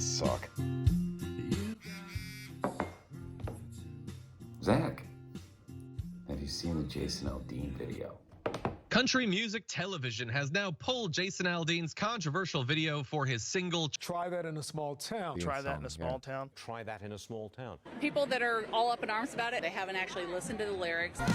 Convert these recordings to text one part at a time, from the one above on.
suck. Zach, have you seen the Jason Aldean video? Country Music Television has now pulled Jason Aldean's controversial video for his single Try That in a Small Town. Try That in a Small Town. Try That in a Small Town. People that are all up in arms about it, they haven't actually listened to the lyrics. Got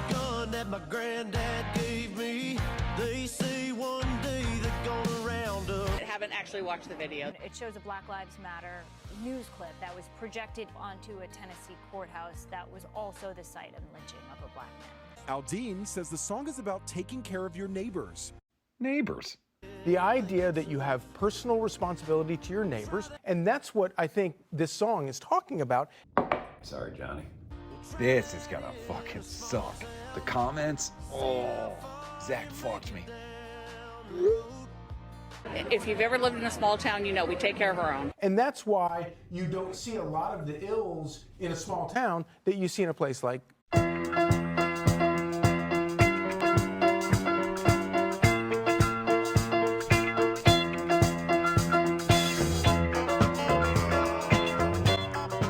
a gun that my granddad gave me. They say one day they're gonna round up. They haven't actually watched the video. It shows a Black Lives Matter news clip that was projected onto a Tennessee courthouse that was also the site of lynching of a black man. Aldean says the song is about taking care of your neighbors. Neighbors. The idea that you have personal responsibility to your neighbors, and that's what I think this song is talking about. Sorry, Johnny. This is gonna fucking suck. The comments, oh, Zach fucked me. If you've ever lived in a small town, you know we take care of our own. And that's why you don't see a lot of the ills in a small town that you see in a place like.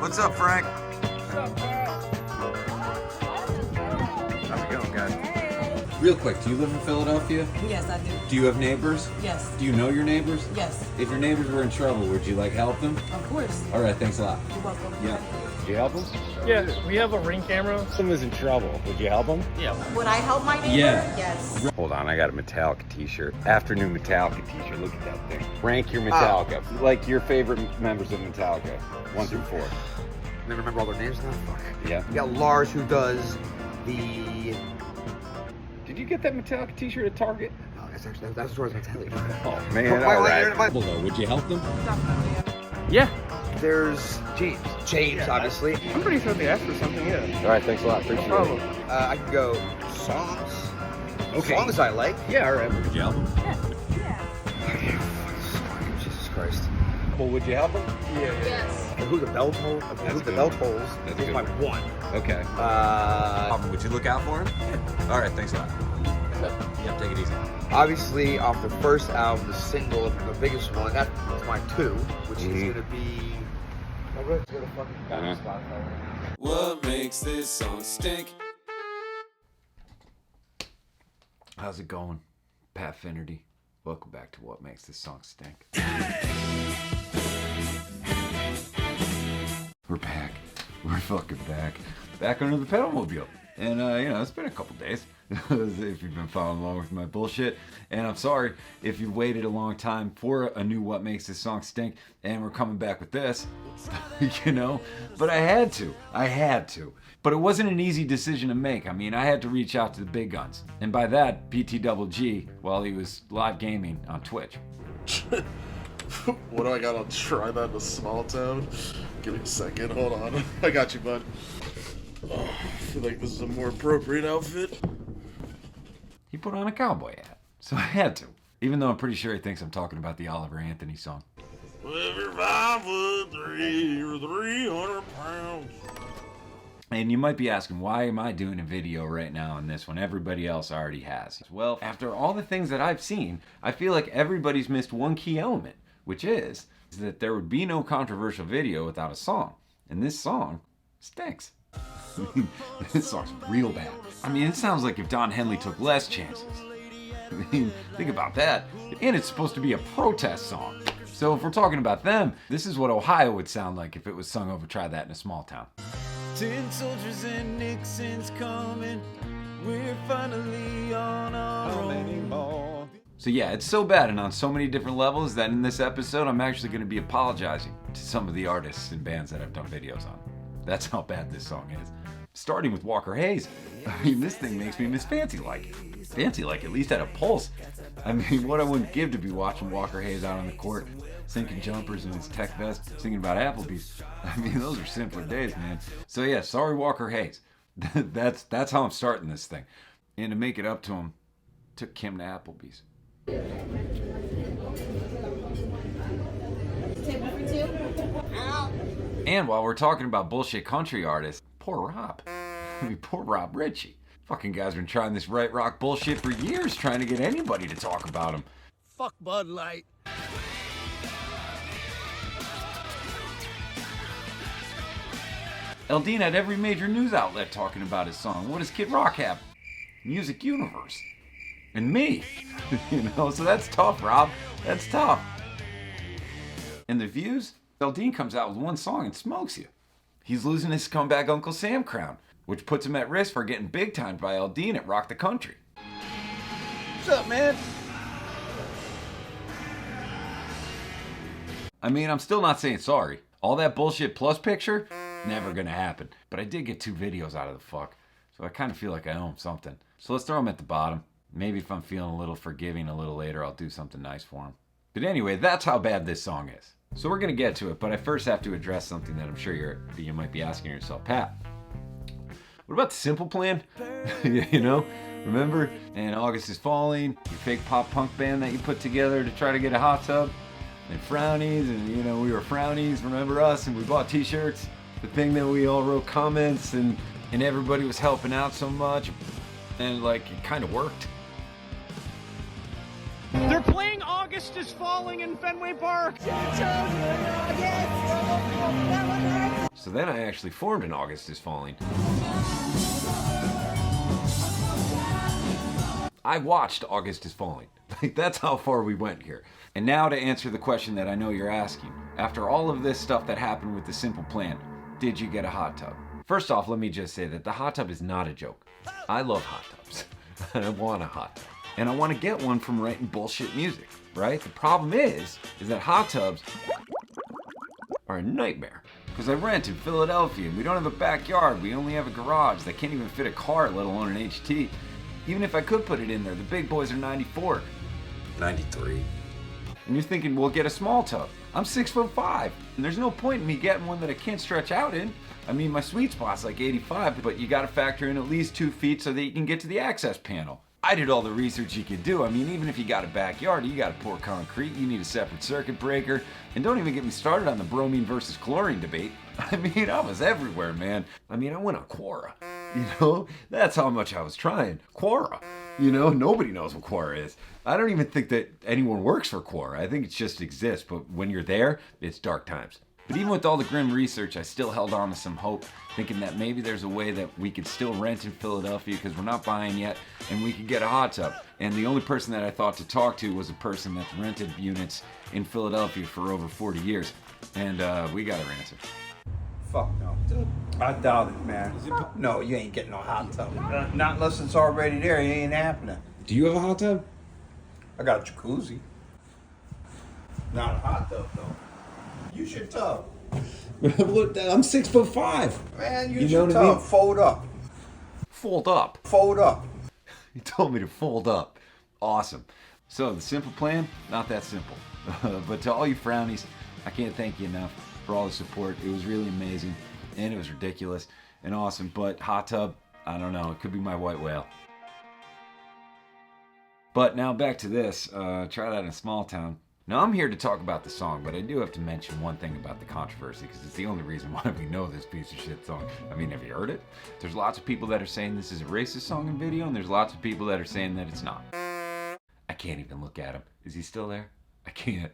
What's up, Frank? How's it going, guys? Real quick, do you live in Philadelphia? Yes, I do. Do you have neighbors? Yes. Do you know your neighbors? Yes. If your neighbors were in trouble, would you like help them? Of course. All right, thanks a lot. You're welcome. Yeah. Do you help them? Yeah, we have a Ring camera. Someone's in trouble. Would you help them? Yeah. Would I help my neighbor? Yeah. Yes. Hold on, I got a Metallica t-shirt. Afternoon Metallica t-shirt. Look at that thing. Rank your Metallica. Like your favorite members of Metallica. 1 through 4. Never remember all their names now? Fuck. Yeah. We got Lars who does the... Did you get that Metallica t-shirt at Target? No, that's where I was going to tell you. Oh, man, all right. Would you help them? Definitely. Yeah. There's James. James, obviously. I'm pretty sure they asked for something, yeah. All right, thanks a lot. Appreciate No problem. it. I could go songs. Okay. Songs I like. Yeah, all right. Would you help them? Yeah. Jesus Christ. Well, would you help them? Yeah. Yes. And who the bell tolls? Who the bell tolls That's is good. my one. Okay. Would you look out for him? Yeah. All right, thanks a lot. Yeah, take it easy. Obviously, off the first album, the single, the biggest one, that's my 2, which is going to be... I wrote to go to fucking Spotify. What makes this song stink? How's it going? Pat Finnerty. Welcome back to What Makes This Song Stink. We're back. We're fucking back. Back under the pedalmobile. And, it's been a couple days if you've been following along with my bullshit. And I'm sorry if you've waited a long time for a new What Makes This Song Stink. And we're coming back with this, But I had to. But it wasn't an easy decision to make. I mean, I had to reach out to the big guns. And by that, BTGG, while he was live gaming on Twitch. What do I got on Try That in a Small Town? Give me a second, hold on. I got you, bud. Oh, I feel like this is a more appropriate outfit. He put on a cowboy hat, so I had to. Even though I'm pretty sure he thinks I'm talking about the Oliver Anthony song. Well, you're 5'3", you're 300 pounds. And you might be asking, why am I doing a video right now on this when everybody else already has? Well, after all the things that I've seen, I feel like everybody's missed one key element, which is that there would be no controversial video without a song. And this song stinks. This song's real bad. I mean, it sounds like if Don Henley took less chances. I mean, think about that. And it's supposed to be a protest song. So if we're talking about them, this is what Ohio would sound like if it was sung over Try That in a Small Town. 10 soldiers and Nixon's coming. We're finally on our own. So yeah, it's so bad and on so many different levels that in this episode, I'm actually going to be apologizing to some of the artists and bands that I've done videos on. That's how bad this song is. Starting with Walker Hayes. I mean, this thing makes me miss Fancy Like. Fancy Like at least had a pulse. I mean, what I wouldn't give to be watching Walker Hayes out on the court, sinking jumpers in his tech vest, singing about Applebee's. I mean, those are simpler days, man. So yeah, sorry Walker Hayes. That's how I'm starting this thing. And to make it up to him, took Kim to Applebee's. And while we're talking about bullshit country artists, poor Rob. I mean, poor Rob Ritchie. Fucking guy's been trying this right rock bullshit for years, trying to get anybody to talk about him. Fuck Bud Light. Aldean had every major news outlet talking about his song. What does Kid Rock have? Music Universe. And me. You know, so that's tough, Rob. That's tough. And the views? Aldean comes out with one song and smokes you. He's losing his scumbag Uncle Sam crown, which puts him at risk for getting big timed by Aldean at Rock the Country. What's up, man? I mean, I'm still not saying sorry. All that bullshit plus picture, never gonna happen. But I did get 2 videos out of the fuck, so I kind of feel like I owe him something. So let's throw him at the bottom. Maybe if I'm feeling a little forgiving a little later, I'll do something nice for him. But anyway, that's how bad this song is. So we're gonna get to it, but I first have to address something that I'm sure you might be asking yourself. Pat, what about the Simple Plan? You know, remember? And August is Falling, your fake pop punk band that you put together to try to get a hot tub? And Frownies, and you know, we were Frownies, remember us? And we bought t-shirts. The thing that we all wrote comments and everybody was helping out so much. And like, it kind of worked. They're playing August is Falling in Fenway Park. So then I actually formed an August is Falling. I watched August is Falling. Like, that's how far we went here. And now to answer the question that I know you're asking. After all of this stuff that happened with the Simple Plan, did you get a hot tub? First off, let me just say that the hot tub is not a joke. I love hot tubs. And I want a hot tub. And I want to get one from writing bullshit music, right? The problem is that hot tubs are a nightmare. Because I rent in Philadelphia and we don't have a backyard. We only have a garage that can't even fit a car, let alone an HT. Even if I could put it in there, the big boys are 94. 93. And you're thinking, well, get a small tub. I'm 6'5", and there's no point in me getting one that I can't stretch out in. I mean, my sweet spot's like 85, but you gotta factor in at least 2 feet so that you can get to the access panel. I did all the research you could do. I mean, even if you got a backyard, you gotta pour concrete, you need a separate circuit breaker, and don't even get me started on the bromine versus chlorine debate. I mean, I was everywhere, man. I mean, I went on Quora. You know, that's how much I was trying. Quora. You know, nobody knows what Quora is. I don't even think that anyone works for Quora. I think it just exists, but when you're there, it's dark times. But even with all the grim research, I still held on to some hope, thinking that maybe there's a way that we could still rent in Philadelphia because we're not buying yet, and we could get a hot tub. And the only person that I thought to talk to was a person that's rented units in Philadelphia for over 40 years. And we got her answer. Fuck no. Dude, I doubt it, man. No, you ain't getting no hot tub. Not unless it's already there. It ain't happening. Do you have a hot tub? I got a jacuzzi. Not a hot tub, though. Use your tub. Look, I'm 6'5". Man, use your tub. I mean? Fold up. Fold up? Fold up. He told me to fold up. Awesome. So the Simple Plan, not that simple. But to all you Frownies, I can't thank you enough for all the support. It was really amazing, and it was ridiculous and awesome. But hot tub, I don't know. It could be my white whale. But now back to this. Try that in a small town. Now I'm here to talk about the song, but I do have to mention one thing about the controversy because it's the only reason why we know this piece of shit song. I mean, have you heard it? There's lots of people that are saying this is a racist song and video, and there's lots of people that are saying that it's not. I can't even look at him. Is he still there? I can't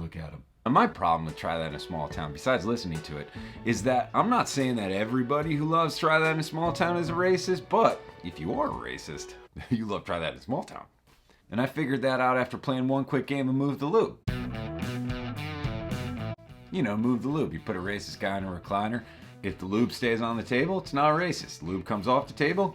look at him. And my problem with Try That in a Small Town, besides listening to it, is that I'm not saying that everybody who loves Try That in a Small Town is a racist, but if you are a racist, you love Try That in a Small Town. And I figured that out after playing one quick game of Move the Loop. You know, Move the Loop. You put a racist guy in a recliner. If the lube stays on the table, it's not racist. Lube comes off the table,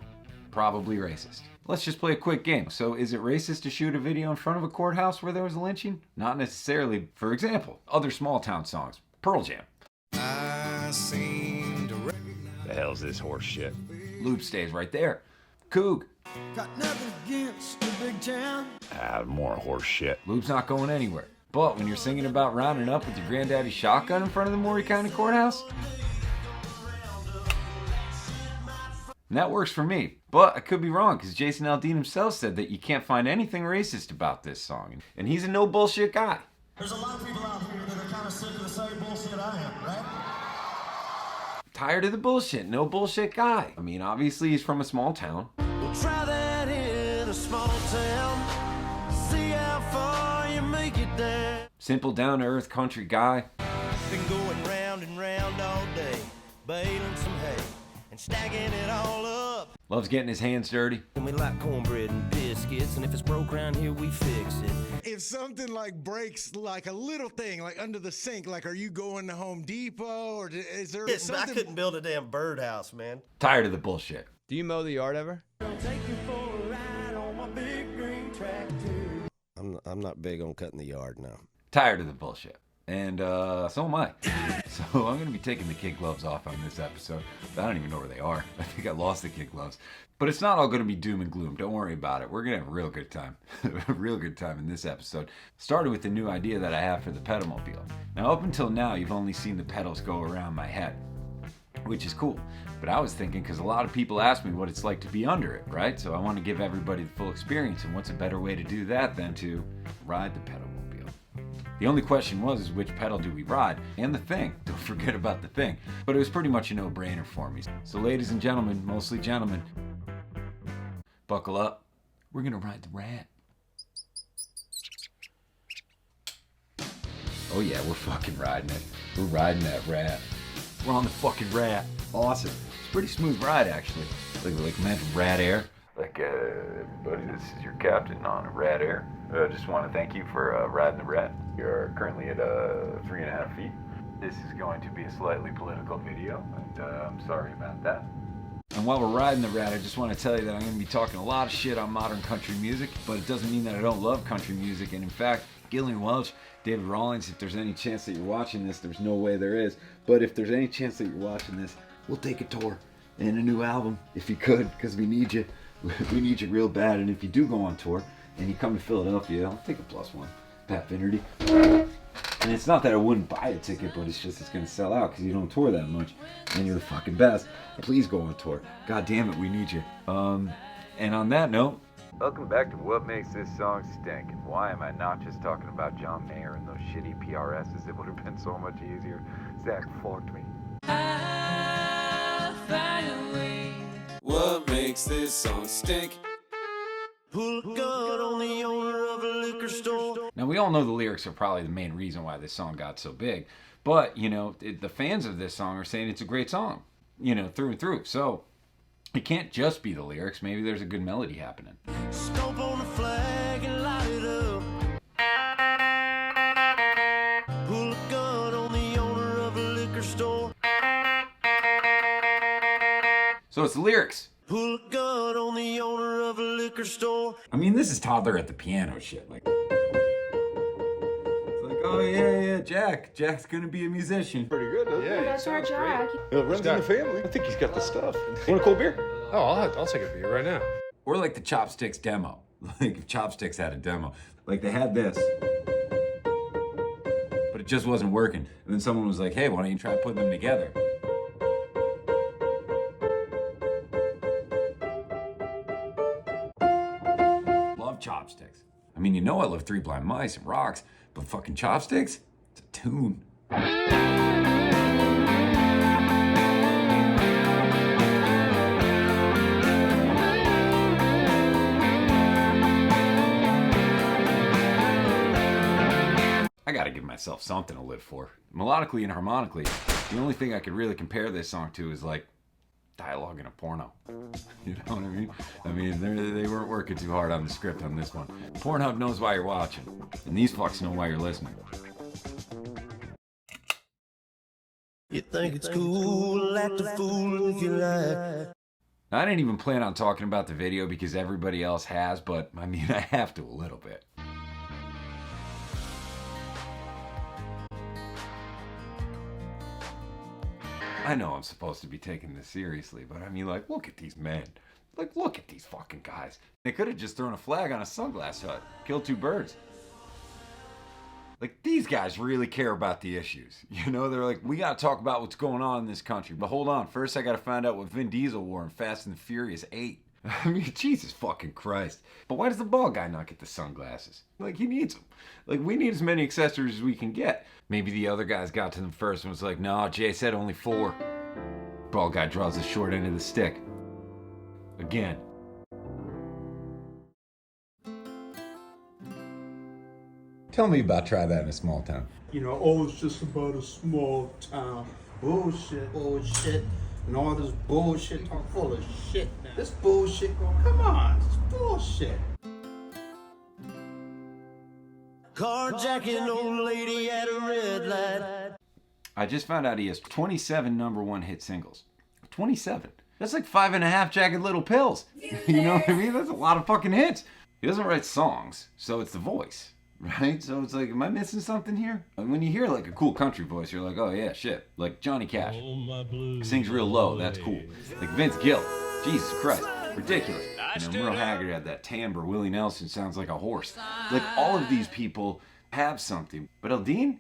probably racist. Let's just play a quick game. So is it racist to shoot a video in front of a courthouse where there was a lynching? Not necessarily. For example, other small town songs. Pearl Jam. I seem to recognize. The hell's this horse shit? Lube stays right there. Coog. Got nothing against the big town. More horse shit. Lube's not going anywhere. But when you're singing about rounding up with your granddaddy's shotgun in front of the Maury County Courthouse, and that works for me. But I could be wrong, because Jason Aldean himself said that you can't find anything racist about this song. And he's a no bullshit guy. There's a lot of people out here that are kind of sick of the same bullshit I am, right? Tired of the bullshit, no bullshit guy. I mean, obviously he's from a small town. We'll try that in a small town. See how far you make it there. Simple, down-to-earth country guy. Been going round and round all day. baling some hay and stacking it all up. Loves getting his hands dirty. And we like cornbread and biscuits, and if it's broke around here, we fix it. If something like breaks, like a little thing, like under the sink, like are you going to Home Depot or is there something? I couldn't build a damn birdhouse, man. Tired of the bullshit. Do you mow the yard ever? I'm not big on cutting the yard now. Tired of the bullshit. And so am I. So I'm going to be taking the kid gloves off on this episode. I don't even know where they are. I think I lost the kid gloves. But it's not all going to be doom and gloom. Don't worry about it. We're going to have a real good time. A real good time in this episode. Started with the new idea that I have for the pedalmobile. Now, up until now, you've only seen the pedals go around my head, which is cool. But I was thinking, because a lot of people ask me what it's like to be under it, right? So I want to give everybody the full experience. And what's a better way to do that than to ride the pedalmobile? The only question was which pedal do we ride? And the thing. Don't forget about the thing. But it was pretty much a no-brainer for me. So ladies and gentlemen, mostly gentlemen, buckle up. We're going to ride the rat. Oh yeah, we're fucking riding it. We're riding that rat. We're on the fucking rat. Awesome. It's a pretty smooth ride, actually. Like imagine Rat Air. Everybody, this is your captain on Rat Air. Just want to thank you for riding the rat. You're currently at 3.5 feet. This is going to be a slightly political video, and I'm sorry about that. And while we're riding the rat, I just want to tell you that I'm going to be talking a lot of shit on modern country music, but it doesn't mean that I don't love country music. And in fact, Gillian Welch, David Rawlings, if there's any chance that you're watching this, there's no way there is, but if there's any chance that you're watching this, we'll take a tour and a new album, if you could, because we need you. We need you real bad. And if you do go on tour and you come to Philadelphia, I'll take a +1. Pat Finnerty. And it's not that I wouldn't buy a ticket, but it's just it's going to sell out because you don't tour that much. And you're the fucking best. Please go on tour. God damn it, we need you. And on that note, welcome back to What Makes This Song Stink. And why am I not just talking about John Mayer and those shitty PRSs? It would have been so much easier. Zach fucked me. What makes this song stink? Pull a gun on the owner of a liquor store. Now, we all know the lyrics are probably the main reason why this song got so big. But, you know, the fans of this song are saying it's a great song, you know, through and through. So, it can't just be the lyrics. Maybe there's a good melody happening. Stomp on the flag and light it up. Pull a gun on the owner of a liquor store. So, it's the lyrics. Pull a gun on the owner of a liquor store. I mean, this is toddler at the piano shit. Like, it's like, oh yeah, Jack's gonna be a musician. Pretty good, doesn't Yeah, that's our Jack. It runs in the family. I think he's got the stuff. Want a cold beer? Oh, I'll take a beer right now. Or like the Chopsticks demo. Like if Chopsticks had a demo. Like they had this, but it just wasn't working. And then someone was like, hey, why don't you try putting them together? Chopsticks. I mean, you know I love Three Blind Mice and Rocks, but fucking Chopsticks? It's a tune. I gotta give myself something to live for. Melodically and harmonically, the only thing I could really compare this song to is like dialogue in a porno. You know what I mean? I mean, they weren't working too hard on the script on this one. Pornhub knows why you're watching, and these fucks know why you're listening. You think it's cool, act a fool if you like. I didn't even plan on talking about the video because everybody else has, but I mean, I have to a little bit. I know I'm supposed to be taking this seriously, but I mean, like, look at these men. Like, look at these fucking guys. They could have just thrown a flag on a sunglass hut. Killed 2 birds. Like, these guys really care about the issues. You know, they're like, we gotta talk about what's going on in this country. But hold on, first I gotta find out what Vin Diesel wore in Fast and the Furious 8. I mean, Jesus fucking Christ. But why does the bald guy not get the sunglasses? Like, he needs them. Like, we need as many accessories as we can get. Maybe the other guys got to them first and was like, no, Jay said only 4. Bald guy draws the short end of the stick. Again. Tell me about try that in a small town. You know, oh, it's just about a small town. bullshit, and all this bullshit talk full of shit. This bullshit, come on, it's bullshit. Carjacking old lady at a red light. I just found out he has 27 number one hit singles. 27. That's like 5.5 Jagged Little Pills. You know what I mean? That's a lot of fucking hits. He doesn't write songs, so it's the voice, right? So it's like, am I missing something here? When you hear like a cool country voice, you're like, oh yeah, shit. Like Johnny Cash. Sings real low, that's cool. Like Vince Gill. Jesus Christ. Ridiculous. You know, Merle Haggard had that timbre. Willie Nelson sounds like a horse. Like all of these people have something. But Aldean,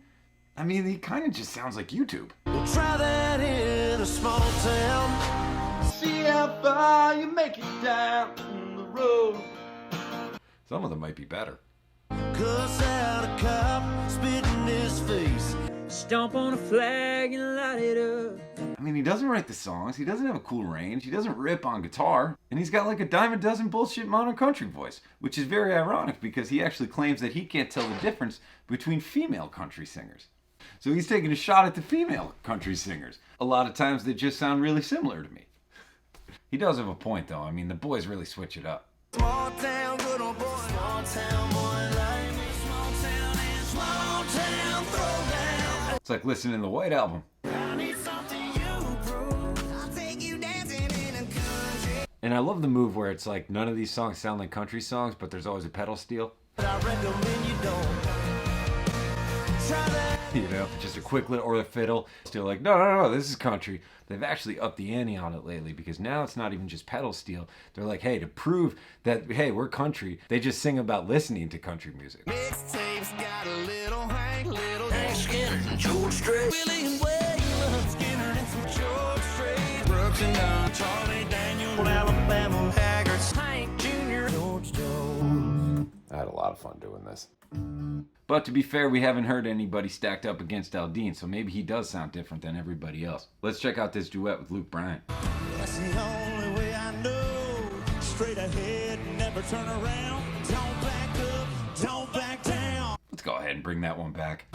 I mean, he kind of just sounds like YouTube. We'll try that in a small town. See how far you make it down the road. Some of them might be better. Cuss out a cop, spit in his face. Stomp on a flag and light it up. I mean, he doesn't write the songs, he doesn't have a cool range, he doesn't rip on guitar, and he's got like a dime a dozen bullshit modern country voice, which is very ironic because he actually claims that he can't tell the difference between female country singers. So he's taking a shot at the female country singers. A lot of times they just sound really similar to me. He does have a point though, I mean, the boys really switch it up. Small town, good old boy. Small town boy life. Small town and small town throwdown. It's like listening to the White Album. I need something you prove. I'll take you dancing in a country. And I love the move where it's like none of these songs sound like country songs, but there's always a pedal steel. But I recommend you don't. Try that. You know, just a quick little, or the fiddle. Still like, no, this is country. They've actually upped the ante on it lately because now it's not even just pedal steel. They're like, hey, to prove that, hey, we're country, they just sing about listening to country music. Mixtapes got a little Hank, little Hank Skinner and George Strait. Willie and Waylon Skinner and some George Strait. Brooks and Dunn, Charlie Daniel, Alabama Haggard, Hank Jr., George Jones. I had a lot of fun doing this. But to be fair, we haven't heard anybody stacked up against Aldean, so maybe he does sound different than everybody else. Let's check out this duet with Luke Bryan. That's the only way I know. Straight ahead, never turn around. Don't back up, don't back down. Let's go ahead and bring that one back.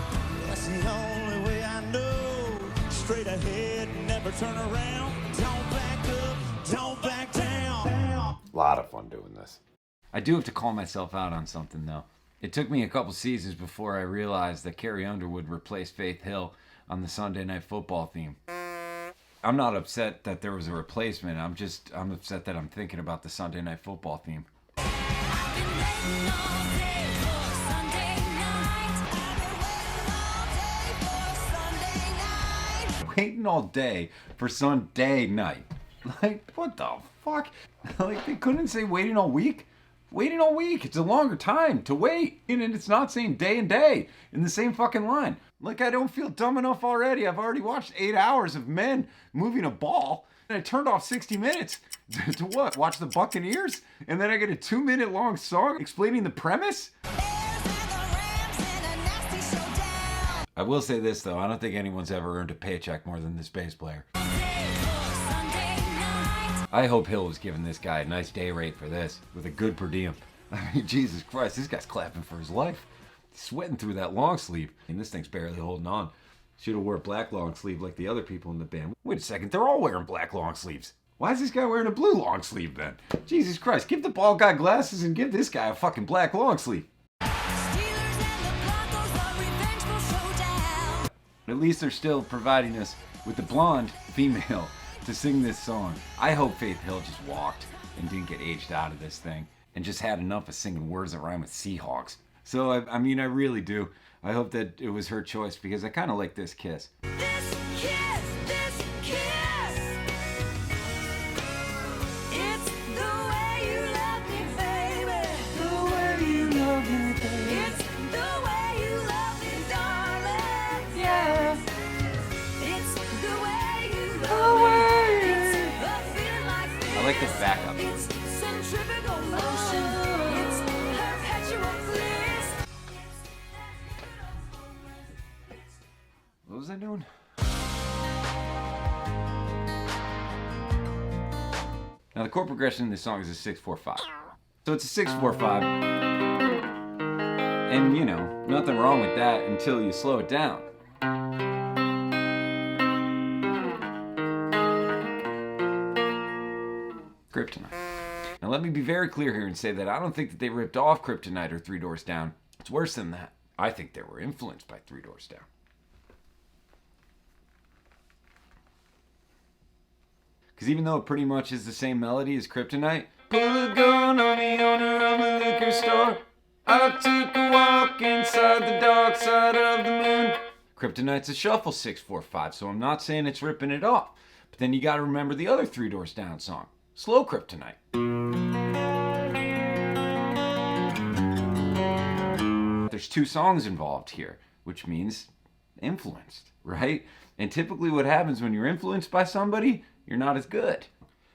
That's the only way I know. Straight ahead, never turn around. Don't back up, don't back down. A lot of fun doing this. I do have to call myself out on something though. It took me a couple seasons before I realized that Carrie Underwood replaced Faith Hill on the Sunday Night Football theme. I'm not upset that there was a replacement. I'm upset that I'm thinking about the Sunday Night Football theme. Waiting all day for Sunday night. Like, what the fuck? Like, they couldn't say waiting all week? Waiting all week. It's a longer time to wait. And it's not saying day and day in the same fucking line. Like, I don't feel dumb enough already. I've already watched 8 hours of men moving a ball. And I turned off 60 minutes to what? Watch the Buccaneers? And then I get a 2-minute long song explaining the premise? I will say this though. I don't think anyone's ever earned a paycheck more than this bass player. I hope Hill was giving this guy a nice day rate for this, with a good per diem. I mean, Jesus Christ, this guy's clapping for his life. He's sweating through that long sleeve. And this thing's barely holding on. Should have wore a black long sleeve like the other people in the band. Wait a second, they're all wearing black long sleeves. Why is this guy wearing a blue long sleeve then? Jesus Christ, give the bald guy glasses and give this guy a fucking black long sleeve. At least they're still providing us with the blonde female to sing this song. I hope Faith Hill just walked and didn't get aged out of this thing and just had enough of singing words that rhyme with Seahawks. So, I mean, I really do. I hope that it was her choice because I kind of like this kiss. This kiss, this kiss. It's the way you love me, baby. The way you love me, baby. It's the way you love me, darling. Yeah. It's the way you love me. It's a feeling like this. I like this backup. It's centrifugal motion. It's perpetual bliss. What was I doing? Now the chord progression in this song is a 6-4-5. So it's a 6-4-5. And you know, nothing wrong with that until you slow it down. Kryptonite. Now let me be very clear here and say that I don't think that they ripped off Kryptonite or Three Doors Down. It's worse than that. I think they were influenced by Three Doors Down. Because even though it pretty much is the same melody as Kryptonite, put a gun on the owner of a liquor store. I took a walk inside the dark side of the moon. Kryptonite's a shuffle 6/4/5, so I'm not saying it's ripping it off. But then you gotta remember the other Three Doors Down song, Slow Kryptonite. There's 2 songs involved here, which means influenced, right? And typically what happens when you're influenced by somebody, you're not as good.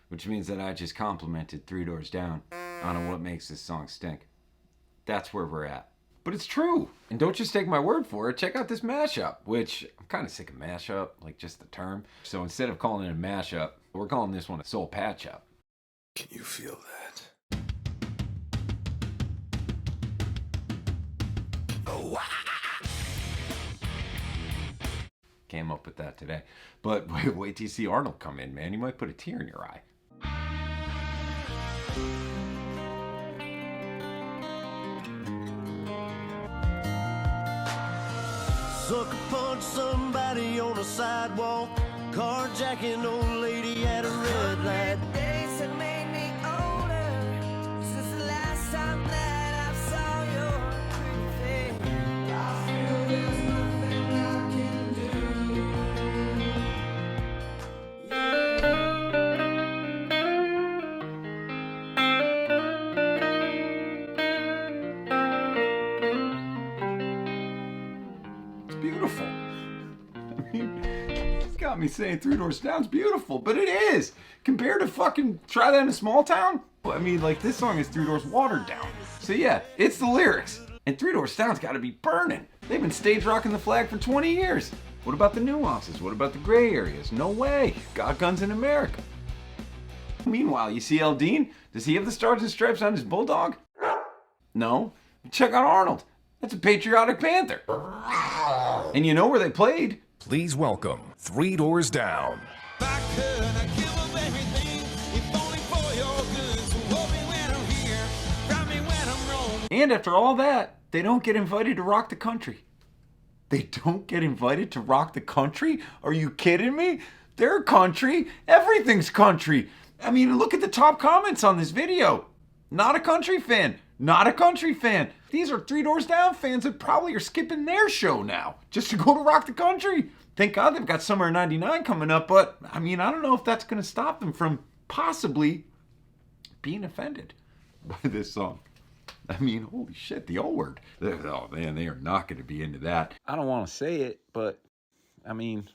Which means that I just complimented Three Doors Down on what makes this song stink. That's where we're at. But it's true. And don't just take my word for it. Check out this mashup, which I'm kind of sick of mashup, like just the term. So instead of calling it a mashup, we're calling this one a soul patch-up. Can you feel that? Came up with that today. But wait till you see Arnold come in, man. You might put a tear in your eye. Sucker punch somebody on a sidewalk, carjacking old lady at a red light. Days have made me older since the last time that I saw your pretty face. I feel there's nothing I can It's beautiful. I mean, it's got me saying Three Doors Down's beautiful, but it is. Compared to fucking Try That in a Small Town? I mean, like, this song is Three Doors watered down. So yeah, it's the lyrics. And Three Doors Down's gotta be burning. They've been stage rocking the flag for 20 years. What about the nuances? What about the gray areas? No way. Got guns in America. Meanwhile, you see Aldean? Does he have the stars and stripes on his bulldog? No. Check out Arnold. That's a patriotic panther. And you know where they played? Please welcome Three Doors Down. And after all that, they don't get invited to rock the country. They don't get invited to rock the country? Are you kidding me? They're country. Everything's country. I mean, look at the top comments on this video. Not a country fan. Not a country fan. These are Three Doors Down fans that probably are skipping their show now just to go to rock the country. Thank God they've got Summer of '99 coming up, but I mean, I don't know if that's going to stop them from possibly being offended by this song. I mean, holy shit, the O word. Oh man, they are not going to be into that. I don't want to say it, but I mean,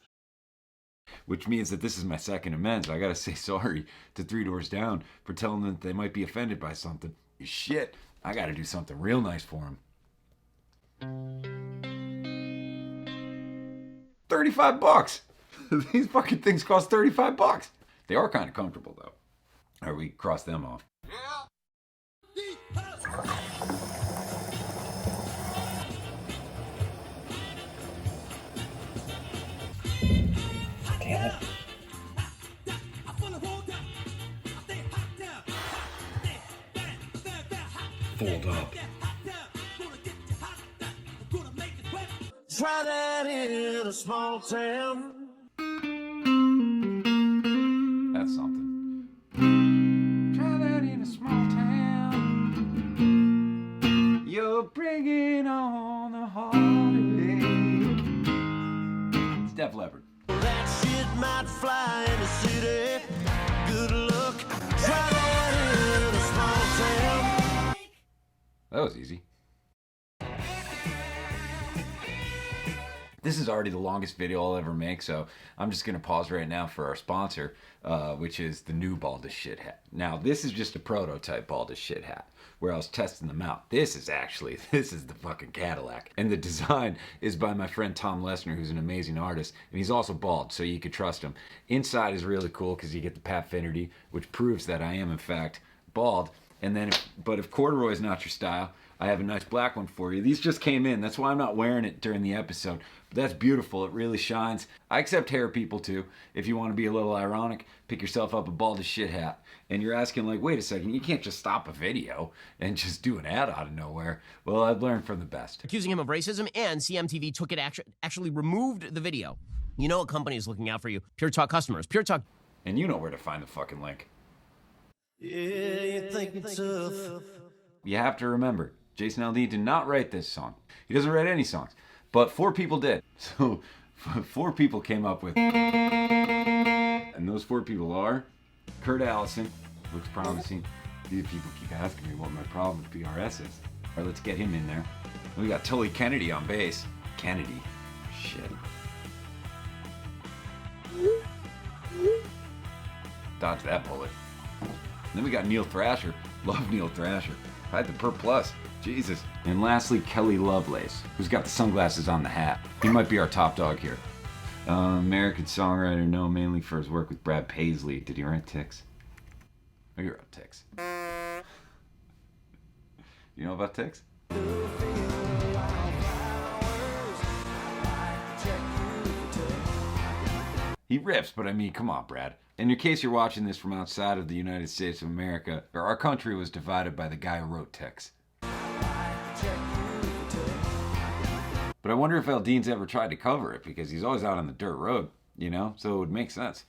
which means that this is my second amends. I got to say sorry to Three Doors Down for telling them that they might be offended by something. Shit, I got to do something real nice for them. $35. These fucking things cost $35. They are kind of comfortable though. All right, we cross them off. Damn it. Fold up. Try that in a small town. That's something. Try that in a small town. You're bringing on the heartache. It's Def Leppard. That shit might fly in the city. Good luck. Try that in a small town. That was easy. This is already the longest video I'll ever make, so I'm just going to pause right now for our sponsor, which is the new Bald as Shit hat. Now, this is just a prototype Bald as Shit hat, where I was testing them out. This is the fucking Cadillac. And the design is by my friend Tom Lesnar, who's an amazing artist, and he's also bald, so you could trust him. Inside is really cool because you get the Patfinity, which proves that I am, in fact, bald. And then, but if corduroy is not your style, I have a nice black one for you. These just came in. That's why I'm not wearing it during the episode. But that's beautiful. It really shines. I accept hair people too. If you want to be a little ironic, pick yourself up a bald as shit hat. And you're asking like, wait a second, you can't just stop a video and just do an ad out of nowhere. Well, I've learned from the best. Accusing him of racism, and CMTV took it actually removed the video. You know a company is looking out for you. Pure Talk customers. Pure Talk. And you know where to find the fucking link. Yeah, you think it's tough. You have to remember, Jason Aldean did not write this song. He doesn't write any songs. But 4 people did. So 4 people came up with. And those 4 people are Kurt Allison, looks promising. These people keep asking me what my problem with PRS is. All right, let's get him in there. We got Tully Kennedy on bass. Kennedy. Shit. Dodge that bullet. And then we got Neil Thrasher. Love Neil Thrasher. Hide the Per Plus. Jesus. And lastly, Kelly Lovelace, who's got the sunglasses on the hat. He might be our top dog here. American songwriter known mainly for his work with Brad Paisley. Did he write Ticks? Oh, you're up, Ticks. You know about Ticks? He riffs, but I mean, come on, Brad. And in case you're watching this from outside of the United States of America, our country was divided by the guy who wrote Ticks. But I wonder if Aldean's ever tried to cover it, because he's always out on the dirt road, you know? So it would make sense.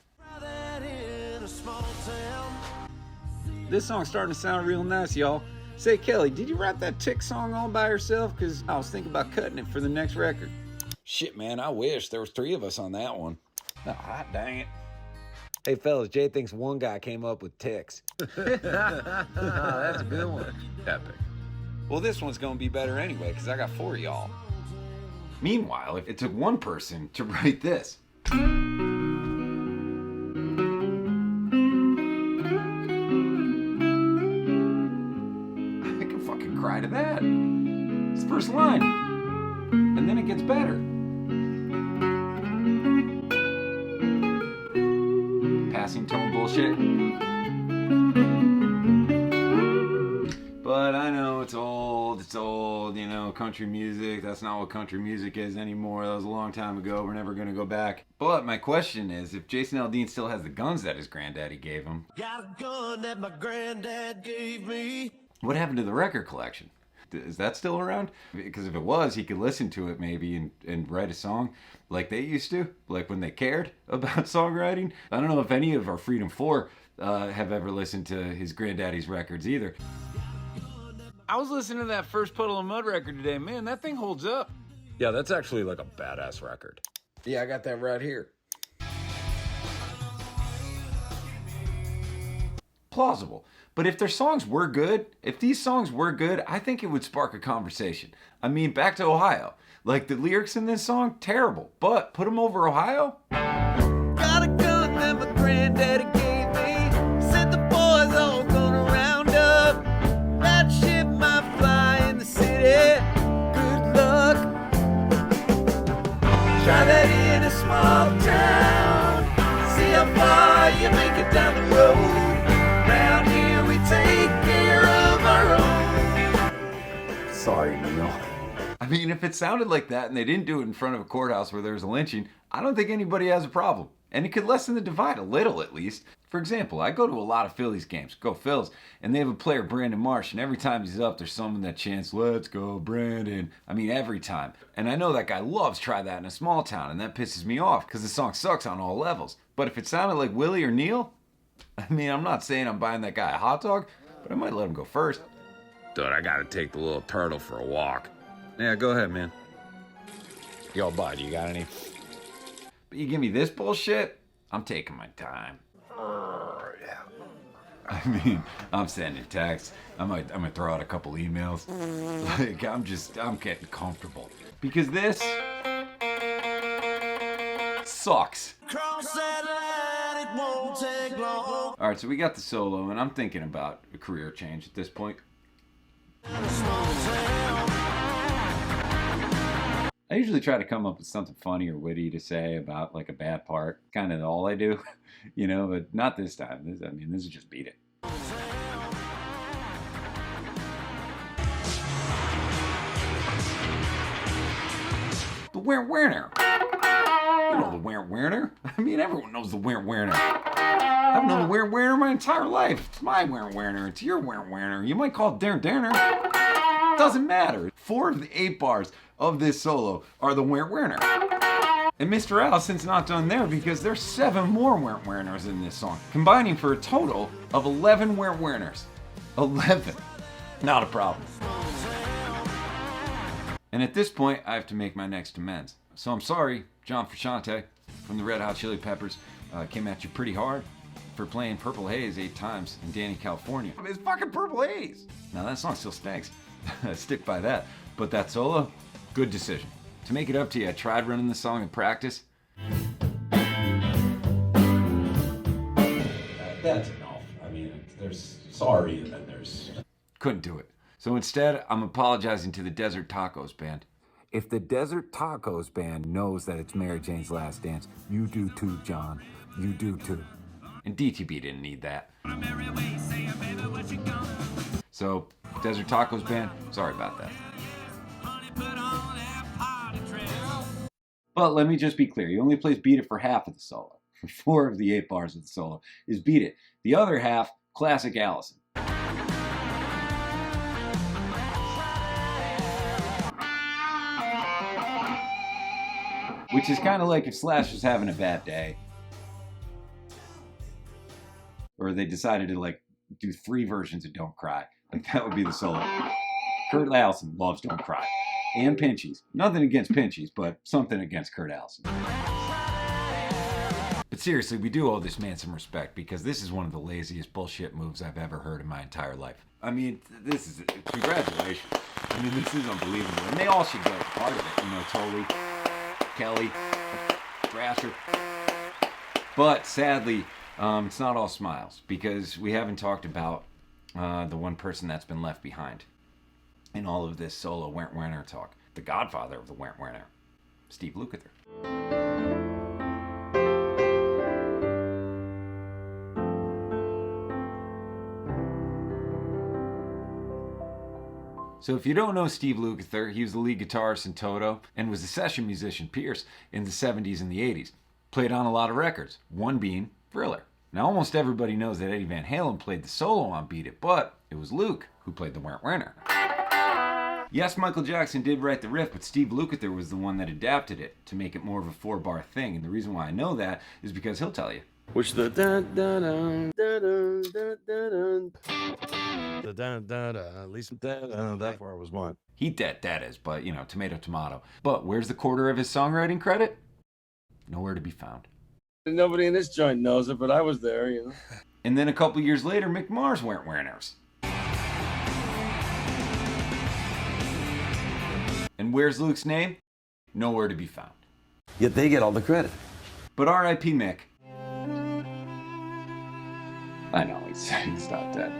This song's starting to sound real nice, y'all. Say, Kelly, did you write that Tick song all by yourself? Because I was thinking about cutting it for the next record. Shit, man, I wish. There was 3 of us on that one. Oh, hot dang it. Hey, fellas, Jay thinks one guy came up with Ticks. That's a good one. Epic. Well, this one's going to be better anyway, because I got 4 of y'all. Meanwhile, it took one person to write this. I can fucking cry to that. It's the first line. And then it gets better. Passing tone bullshit. But I know it's old, you know, country music. That's not what country music is anymore. That was a long time ago. We're never going to go back. But my question is, if Jason Aldean still has the guns that his granddaddy gave him, Got a gun that my granddad gave me. what happened to the record collection? Is that still around? Because if it was, he could listen to it maybe and write a song like they used to, like when they cared about songwriting. I don't know if any of our Freedom 4 have ever listened to his granddaddy's records either. I was listening to that First Puddle of Mud record today. Man, that thing holds up. Yeah, that's actually like a badass record. Yeah, I got that right here. Plausible. But if their songs were good, if these songs were good, I think it would spark a conversation. I mean, back to Ohio. Like, the lyrics in this song, terrible. But put them over Ohio? Got a gun that my granddaddy gave me. Said the boys all gonna round up. That shit might fly in the city. Good luck. Try that in a small town. See how far you make it down the road. Round here we take care of our own. Sorry, Neil. I mean, if it sounded like that and they didn't do it in front of a courthouse where there was a lynching, I don't think anybody has a problem. And it could lessen the divide a little, at least. For example, I go to a lot of Phillies games, go Phils, and they have a player, Brandon Marsh, and every time he's up, there's someone that chants, "Let's go, Brandon." I mean, every time. And I know that guy loves Try That in a Small Town, and that pisses me off, because the song sucks on all levels. But if it sounded like Willie or Neil, I mean, I'm not saying I'm buying that guy a hot dog, but I might let him go first. Dude, I gotta take the little turtle for a walk. Yeah, go ahead, man. Yo, bud, you got any? But you give me this bullshit? I'm taking my time. Yeah. I mean, I'm sending texts. I might throw out a couple emails. Like, I'm getting comfortable. Because this sucks. Cross that line, it won't take long. All right, so we got the solo, and I'm thinking about a career change at this point. I usually try to come up with something funny or witty to say about like a bad part. Kind of all I do, you know, but not this time. This is just beat it. Werner Werner. You know the Werner Werner. I mean, everyone knows the Werner Werner. I've known the Werner Werner my entire life. It's my Werner Werner. It's your Werner Werner. You might call it Darren Darner. Doesn't matter. 4 of the 8 bars of this solo are the Werner Werner. And Mr. Allison's not done there because there's 7 more Werner Werners in this song, combining for a total of 11 Werner Werners. 11. Not a problem. And at this point, I have to make my next amends. So I'm sorry, John Frusciante from the Red Hot Chili Peppers came at you pretty hard for playing Purple Haze 8 times in Danny, California. I mean, it's fucking Purple Haze. Now that song still stinks. Stick by that. But that solo, good decision. To make it up to you, I tried running the song in practice. That's enough. I mean, there's sorry and then there's... Couldn't do it. So instead, I'm apologizing to the Desert Tacos Band. If the Desert Tacos Band knows that it's Mary Jane's Last Dance, you do too, John. You do too. And DTB didn't need that. So, Desert Tacos Band, sorry about that. But let me just be clear, he only plays Beat It for half of the solo. 4 of the 8 bars of the solo is Beat It. The other half, classic Allison. Which is kind of like if Slash was having a bad day. Or they decided to like do 3 versions of Don't Cry. Like that would be the solo. Kurt Allison loves Don't Cry. And Pinchies. Nothing against Pinchies, but something against Kurt Allison. But seriously, we do owe this man some respect because this is one of the laziest bullshit moves I've ever heard in my entire life. I mean, this is, congratulations. I mean, this is unbelievable. And they all should get part of it. You know, Tully, Kelly, Thrasher. But sadly, it's not all smiles because we haven't talked about the one person that's been left behind in all of this solo Werner talk. The godfather of the Werner, Steve Lukather. So if you don't know Steve Lukather, he was the lead guitarist in Toto and was the session musician Pierce in the 70s and the 80s. Played on a lot of records, one being Thriller. Now almost everybody knows that Eddie Van Halen played the solo on Beat It, but it was Luke who played the Werner. Yes, Michael Jackson did write the riff, but Steve Lukather was the one that adapted it to make it more of a 4-bar thing. And the reason why I know that is because he'll tell you. Which the da da da da da da da the da da da at least that part was one. He that is, but you know, tomato tomato. But where's the quarter of his songwriting credit? Nowhere to be found. Nobody in this joint knows it, but I was there, you know. And then a couple years later, Mick Mars weren't Werners. And where's Luke's name? Nowhere to be found. Yet they get all the credit. But R.I.P. Mick. I know, he's not dead,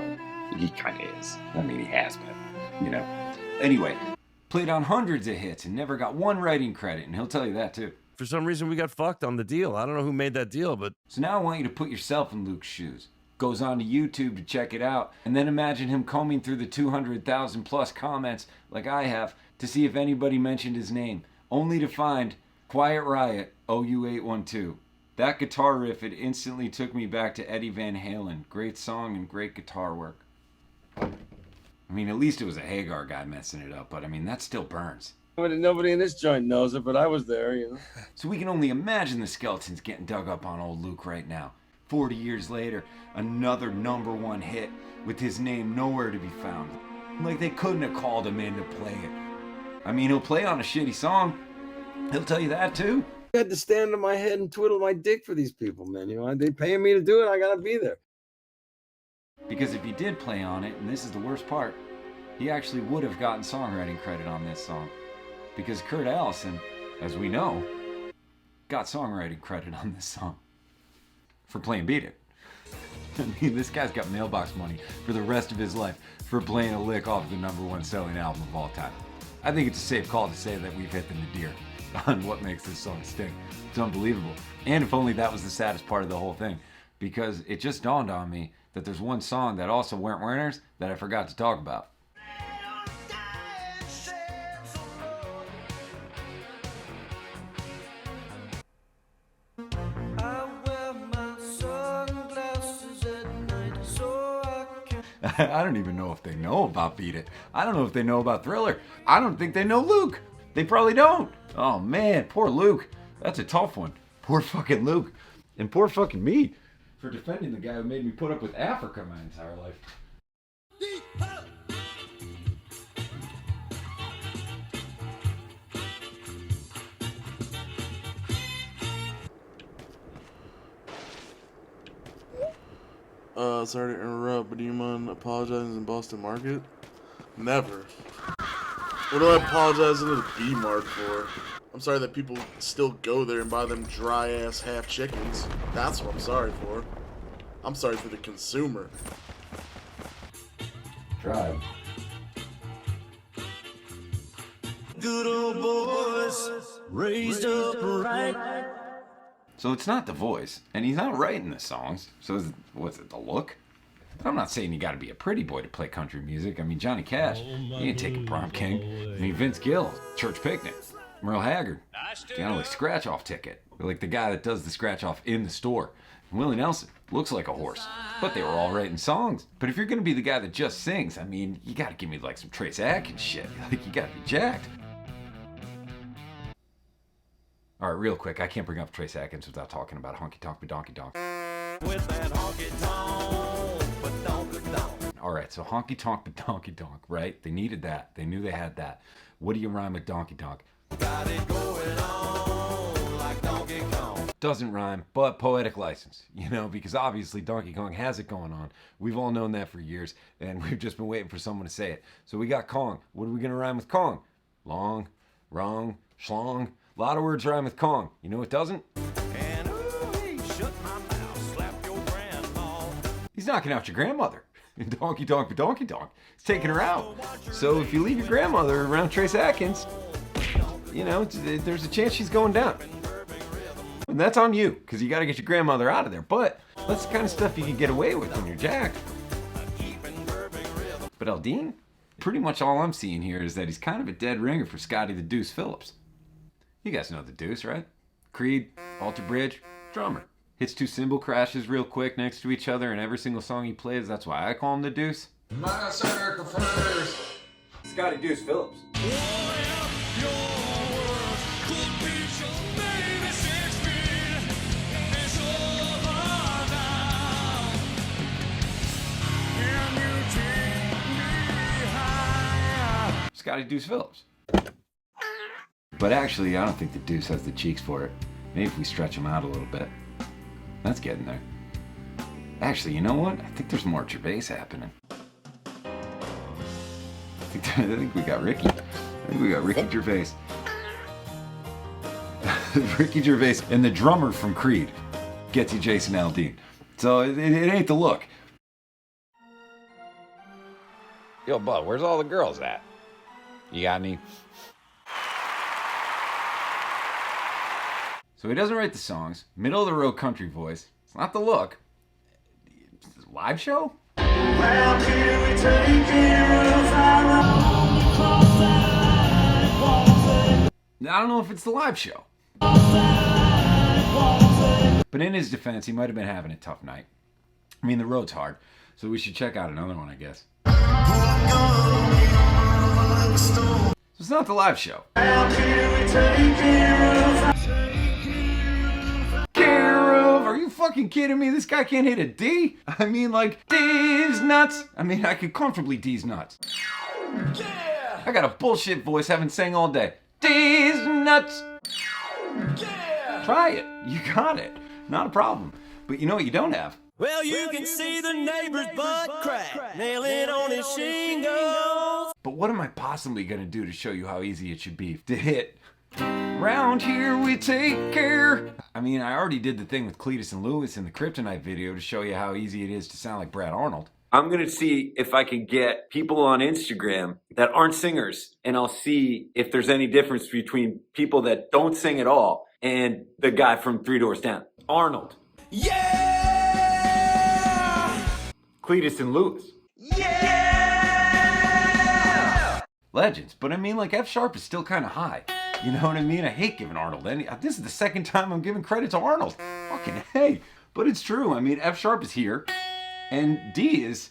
but he kind of is. I mean, he has been, you know. Anyway, played on hundreds of hits and never got one writing credit, and he'll tell you that too. For some reason, we got fucked on the deal. I don't know who made that deal, but... So now I want you to put yourself in Luke's shoes. Goes on to YouTube to check it out, and then imagine him combing through the 200,000 plus comments like I have to see if anybody mentioned his name, only to find Quiet Riot OU812. That guitar riff, it instantly took me back to Eddie Van Halen. Great song and great guitar work. I mean, at least it was a Hagar guy messing it up, but I mean, that still burns. Nobody in this joint knows it, but I was there, you know. So we can only imagine the skeletons getting dug up on old Luke right now. 40 years later, another #1 hit with his name nowhere to be found. Like they couldn't have called him in to play it. I mean, he'll play on a shitty song. He'll tell you that too. I had to stand on my head and twiddle my dick for these people, man. You know, they paying me to do it. I gotta be there. Because if he did play on it, and this is the worst part, he actually would have gotten songwriting credit on this song. Because Kurt Allison, as we know, got songwriting credit on this song for playing Beat It. I mean, this guy's got mailbox money for the rest of his life for playing a lick off the #1 selling album of all time. I think it's a safe call to say that we've hit the nadir on what makes this song sting. It's unbelievable. And if only that was the saddest part of the whole thing, because it just dawned on me that there's one song that also weren't Werners that I forgot to talk about. I don't even know if they know about Beat It. I don't know if they know about Thriller. I don't think they know Luke. They probably don't. Oh man, poor Luke. That's a tough one. Poor fucking Luke. And poor fucking me for defending the guy who made me put up with Africa my entire life. Sorry to interrupt, but do you mind apologizing in Boston Market? Never. What do I apologize to the B-Mart for? I'm sorry that people still go there and buy them dry-ass half chickens. That's what I'm sorry for. I'm sorry for the consumer. Tribe. Good old boys, raised up right. So it's not the voice, and he's not writing the songs. So what's it, the look? I'm not saying you gotta be a pretty boy to play country music. I mean, Johnny Cash, he ain't taking prom king. I mean, Vince Gill, Church Picnic. Merle Haggard, kind of like scratch-off ticket. Like the guy that does the scratch-off in the store. And Willie Nelson looks like a horse, but they were all writing songs. But if you're gonna be the guy that just sings, I mean, you gotta give me like some Trace Atkins shit. Like, you gotta be jacked. All right, real quick, I can't bring up Trace Atkins without talking about Honky Tonk Badonky Donk. With that honky tonk, badonky donk. All right, so Honky Tonk Badonky Donk, right? They needed that. They knew they had that. What do you rhyme with Donkey Donk? Got it going on like Donkey Kong. Doesn't rhyme, but poetic license, you know, because obviously Donkey Kong has it going on. We've all known that for years, and we've just been waiting for someone to say it. So we got Kong. What are we gonna rhyme with Kong? Long, wrong, schlong. A lot of words rhyme with Kong. You know what doesn't? And ooh, shut my mouth, slap your grandma. He's knocking out your grandmother. In Donkey Donk Badonky Donk. He's taking her out. So if you leave your grandmother around Trace Atkins, you know, there's a chance she's going down. And that's on you, because you got to get your grandmother out of there. But that's the kind of stuff you can get away with when you're jacked. But Aldean, pretty much all I'm seeing here is that he's kind of a dead ringer for Scotty the Deuce Phillips. You guys know the Deuce, right? Creed, Alter Bridge, drummer. Hits two cymbal crashes real quick next to each other in every single song he plays. That's why I call him the Deuce. My center prefers Scotty Deuce Phillips. Scotty Deuce Phillips. But actually, I don't think the Deuce has the cheeks for it. Maybe if we stretch him out a little bit. That's getting there. Actually, you know what? I think there's more Gervais happening. I think we got Ricky. I think we got Ricky Gervais. Ricky Gervais and the drummer from Creed gets you Jason Aldean. So it ain't the look. Yo, bud, where's all the girls at? You got any? So he doesn't write the songs. Middle of the road country voice. It's not the look. It's a live show? I don't know if it's the live show. But in his defense, he might have been having a tough night. I mean, the road's hard, so we should check out another one, I guess. So it's not the live show. Are you fucking kidding me? This guy can't hit a D? I mean, like, D's nuts. I mean, I could comfortably D's nuts. Yeah! I got a bullshit voice, haven't sang all day. D's nuts. Yeah! Try it. You got it. Not a problem. But you know what you don't have? Well, you can see the neighbor's butt crack, nailing on his shingles. But what am I possibly gonna do to show you how easy it should be to hit? Round here we take care. I mean, I already did the thing with Cletus and Lewis in the Kryptonite video to show you how easy it is to sound like Brad Arnold. I'm gonna see if I can get people on Instagram that aren't singers, and I'll see if there's any difference between people that don't sing at all and the guy from 3 Doors Down. Arnold. Yeah! Cletus and Lewis. Yeah! Legends, but I mean, like, F sharp is still kind of high. You know what I mean? I hate giving Arnold any. This is the second time I'm giving credit to Arnold. Fucking hey. But it's true. I mean, F sharp is here, and D is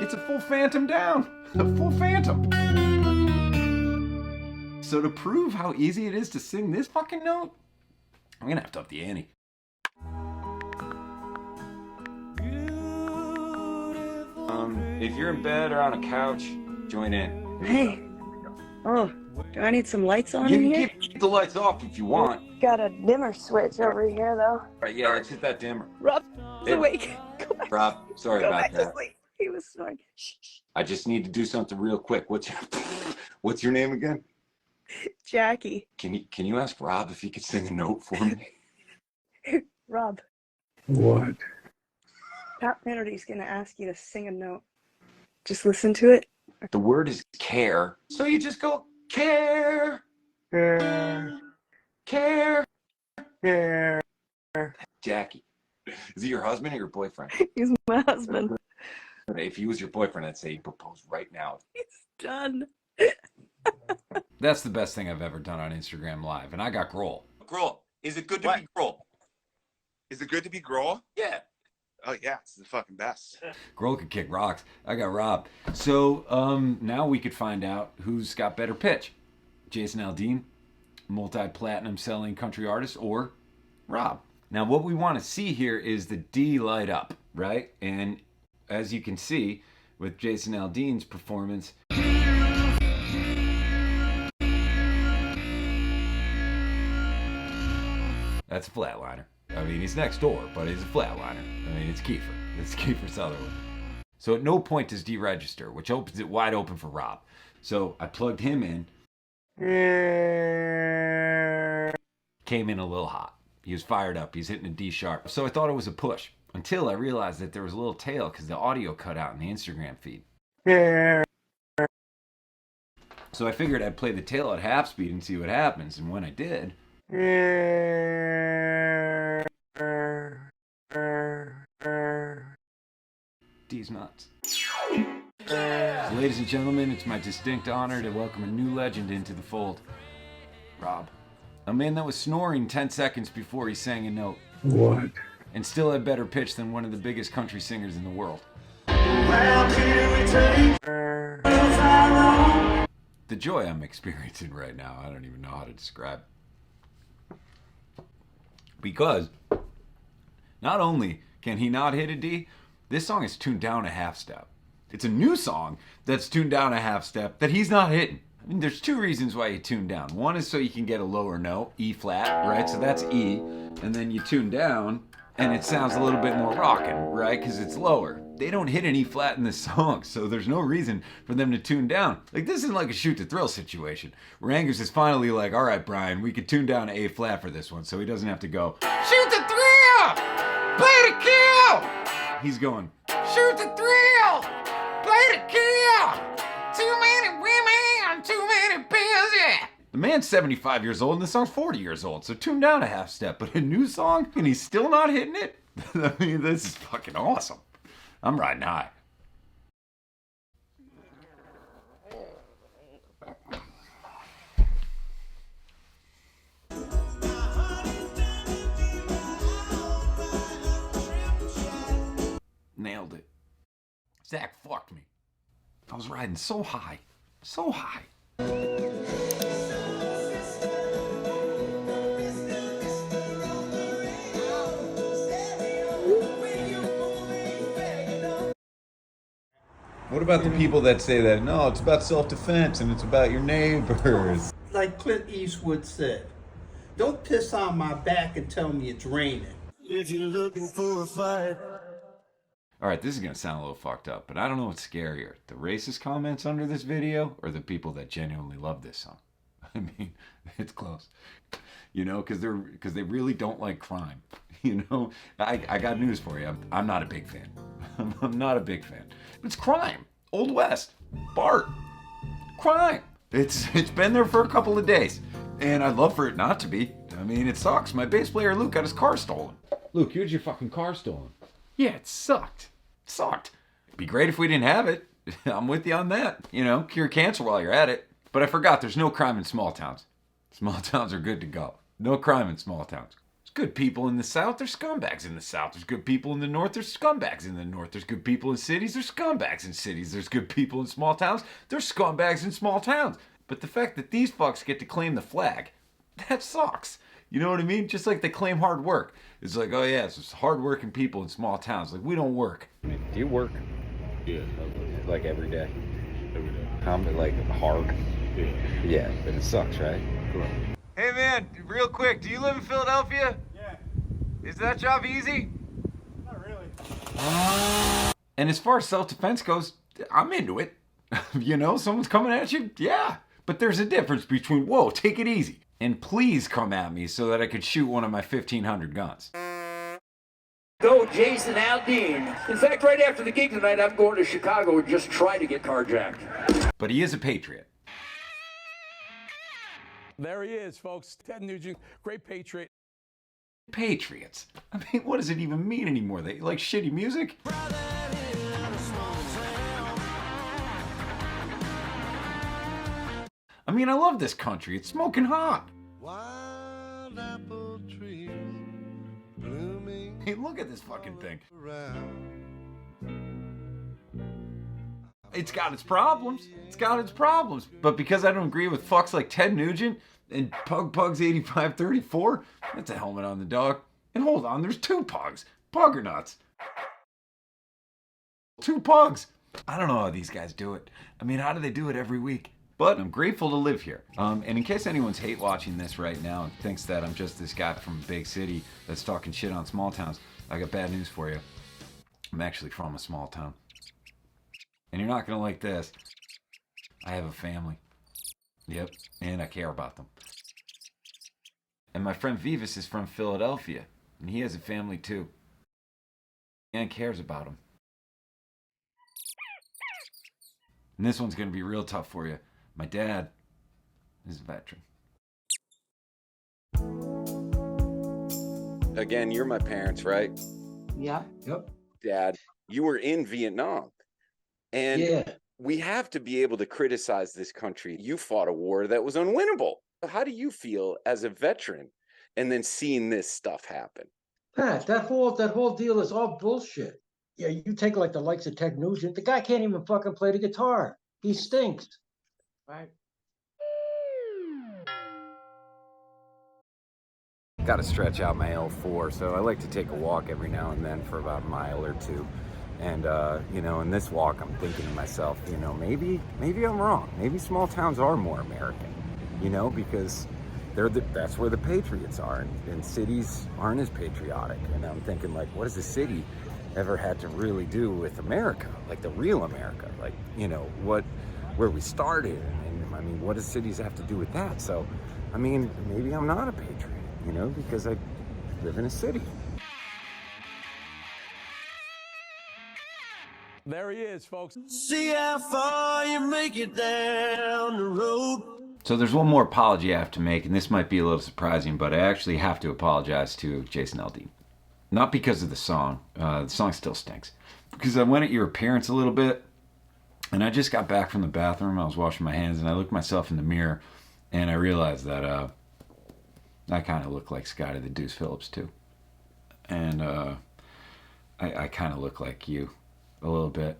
It's a full phantom down. A full phantom. So to prove how easy it is to sing this fucking note, I'm gonna have to up the ante. If you're in bed or on a couch, join in. Hey. Oh, do I need some lights on You in can here? keep the lights off if you want. Got a dimmer switch over here, though. Right, yeah, let's hit that dimmer. Rob is Hey, awake. Go back. Rob, sorry Go about back to that. sleep. He was snoring. Shh, shh. I just need to do something real quick. What's your name again? Jackie. Can you ask Rob if he could sing a note for me? Rob, What? Pat Kennedy's gonna ask you to sing a note. Just listen to it. The word is care. So you just go care. Care. Care. Care. Jackie. Is he your husband or your boyfriend? He's my husband. If he was your boyfriend, I'd say propose right now. He's done. That's the best thing I've ever done on Instagram Live, and I got Grohl. Grohl. Is it good to be Grohl? Is it good to be Grohl? Yeah. Oh yeah, it's the fucking best. Grohl could kick rocks. I got Rob. So now we could find out who's got better pitch. Jason Aldean, multi-platinum selling country artist, or Rob. Now what we want to see here is the D light up, right? And as you can see with Jason Aldean's performance, that's a flatliner. I mean, he's next door, but he's a flatliner. I mean, it's Kiefer. It's Kiefer Sutherland. So at no point does D register, which opens it wide open for Rob. So I plugged him in. Came in a little hot. He was fired up. He's hitting a D sharp. So I thought it was a push until I realized that there was a little tail because the audio cut out in the Instagram feed. So I figured I'd play the tail at half speed and see what happens. And when I did, D's nuts. So ladies and gentlemen, it's my distinct honor to welcome a new legend into the fold. Rob. A man that was snoring 10 seconds before he sang a note. What? And still had better pitch than one of the biggest country singers in the world. The joy I'm experiencing right now, I don't even know how to describe. Because not only can he not hit a D, this song is tuned down a half step. It's a new song that's tuned down a half step that he's not hitting. I mean, there's two reasons why you tune down. One is so you can get a lower note, E flat, right? So that's E. And then you tune down and it sounds a little bit more rockin', right? Because it's lower. They don't hit an E flat in this song, so there's no reason for them to tune down. Like, this isn't like a shoot to thrill situation where Angus is finally like, all right, Brian, we could tune down to A flat for this one so he doesn't have to go, shoot the thrill! Play the kill! He's going, shoot the thrill! Play the kill! Too many women, too many pills, yeah! The man's 75 years old and the song's 40 years old, so tune down a half step. But a new song and he's still not hitting it? I mean, this is fucking awesome. I'm riding high. Nailed it. Zach fucked me. I was riding so high. So high. What about the people that say that, no, it's about self-defense and it's about your neighbors? Like Clint Eastwood said, don't piss on my back and tell me it's raining. If you're looking for a fight. All right, this is going to sound a little fucked up, but I don't know what's scarier, the racist comments under this video or the people that genuinely love this song. I mean, it's close. You know, because they really don't like crime. You know, I got news for you. I'm not a big fan. I'm not a big fan. It's crime. Old West. Bart. Crime. It's been there for a couple of days. And I'd love for it not to be. I mean, it sucks. My bass player Luke got his car stolen. Luke, you had your fucking car stolen. Yeah, it sucked. It sucked. It'd be great if we didn't have it. I'm with you on that. You know, cure cancer while you're at it. But I forgot there's no crime in small towns. Small towns are good to go. No crime in small towns. It's good people in the South, there's scumbags in the South. There's good people in the North, there's scumbags in the North. There's good people in cities, there's scumbags in cities. There's good people in small towns, there's scumbags in small towns. But the fact that these fucks get to claim the flag, that sucks. You know what I mean? Just like they claim hard work. It's like, oh yeah, it's just hard-working people in small towns. Like, we don't work. Do you work? Yeah. Like every day? Every day. Like hard? Yeah. Yeah, but it sucks, right? Correct. Hey man, real quick, do you live in Philadelphia? Yeah. Is that job easy? Not really. And as far as self-defense goes, I'm into it. You know, someone's coming at you? Yeah. But there's a difference between, whoa, take it easy, and please come at me so that I could shoot one of my 1,500 guns. Go, Jason Aldean. In fact, right after the gig tonight, I'm going to Chicago and just try to get carjacked. But he is a patriot. There he is, folks. Ted Nugent, great patriot. Patriots. I mean, what does it even mean anymore? They like shitty music? I mean, I love this country. It's smoking hot. Wild apple trees blooming. Hey, look at this fucking thing. It's got its problems. It's got its problems. But because I don't agree with fucks like Ted Nugent and Pugs 8534, that's a helmet on the dog. And hold on, there's two pugs. Puggernuts. Two pugs. I don't know how these guys do it. I mean, how do they do it every week? But I'm grateful to live here. And in case anyone's hate watching this right now and thinks that I'm just this guy from a big city that's talking shit on small towns, I got bad news for you. I'm actually from a small town. And you're not gonna like this. I have a family. Yep, and I care about them. And my friend Vivas is from Philadelphia, and he has a family too. And cares about them. And this one's gonna be real tough for you. My dad is a veteran. Again, you're my parents, right? Yeah. Yep. Dad, you were in Vietnam. And Yeah. we have to be able to criticize this country. You fought a war that was unwinnable. How do you feel as a veteran and then seeing this stuff happen? Pat, that whole deal is all bullshit. Yeah, you take like the likes of Ted Nugent. The guy can't even fucking play the guitar. He stinks. Right. Got to stretch out my L4, so I like to take a walk every now and then for about a mile or two. And, you know, in this walk, I'm thinking to myself, you know, maybe I'm wrong. Maybe small towns are more American, you know, because that's where the patriots are, and cities aren't as patriotic. And I'm thinking, like, what has a city ever had to really do with America, like the real America? Like, you know, where we started, and I mean, what does cities have to do with that? So, I mean, maybe I'm not a patriot, you know, because I live in a city. There he is, folks. See how far you make it down the road. So there's one more apology I have to make, and this might be a little surprising, but I actually have to apologize to Jason Aldean. Not because of the song still stinks. Because I went at your appearance a little bit, and I just got back from the bathroom, I was washing my hands, and I looked myself in the mirror, and I realized that I kind of look like Scotty the Deuce Phillips too. And I kind of look like you a little bit.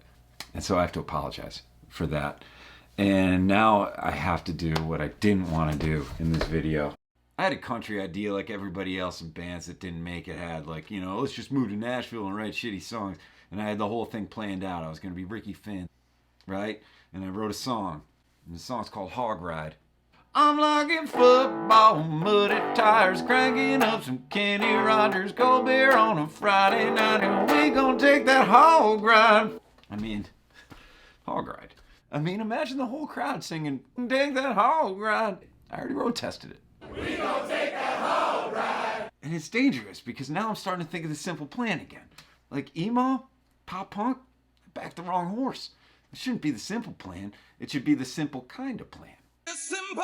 And so I have to apologize for that. And now I have to do what I didn't want to do in this video. I had a country idea like everybody else in bands that didn't make it had, like, you know, let's just move to Nashville and write shitty songs. And I had the whole thing planned out. I was going to be Ricky Finn, right? And I wrote a song. And the song's called Hog Ride. I'm liking football, muddy tires, cranking up some Kenny Rogers, cold beer on a Friday night, and we gonna take that hog ride. I mean, hog ride. I mean, imagine the whole crowd singing, take that hog ride. I already road tested it. We gonna take that hog ride. And it's dangerous because now I'm starting to think of the simple plan again. Like emo, pop punk, I backed the wrong horse. It shouldn't be the simple plan. It should be the simple kind of plan. Simple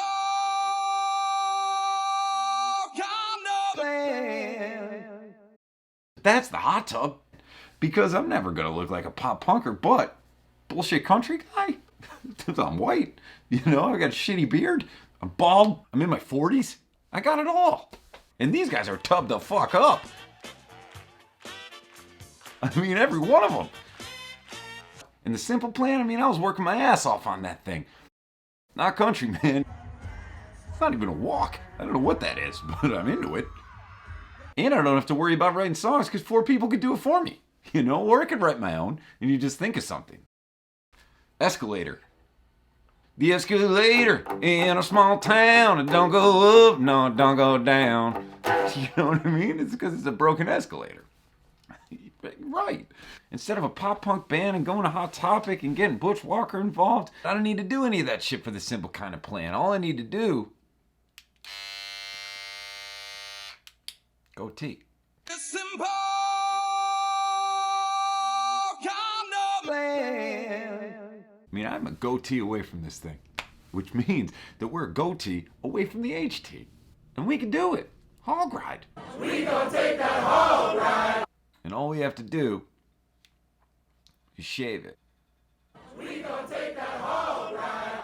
kind of plan. That's the hot tub. Because I'm never going to look like a pop punker, but bullshit country guy? I'm white. You know, I got a shitty beard. I'm bald. I'm in my 40s. I got it all. And these guys are tubbed the fuck up. I mean, every one of them. And the Simple Plan, I mean, I was working my ass off on that thing. Not country, man. It's not even a walk. I don't know what that is, but I'm into it. And I don't have to worry about writing songs because 4 people could do it for me. You know, or I could write my own and you just think of something. Escalator. The escalator in a small town. It don't go up, no, it don't go down. You know what I mean? It's because it's a broken escalator. Right. Instead of a pop punk band and going to Hot Topic and getting Butch Walker involved, I don't need to do any of that shit for the Simple Kind of Plan. All I need to do... goatee. Simple kind of plan. I mean, I'm a goatee away from this thing, which means that we're a goatee away from the HT. And we can do it. Hog ride. We gonna take that hog ride. And all we have to do is shave it. We gonna take that hog ride.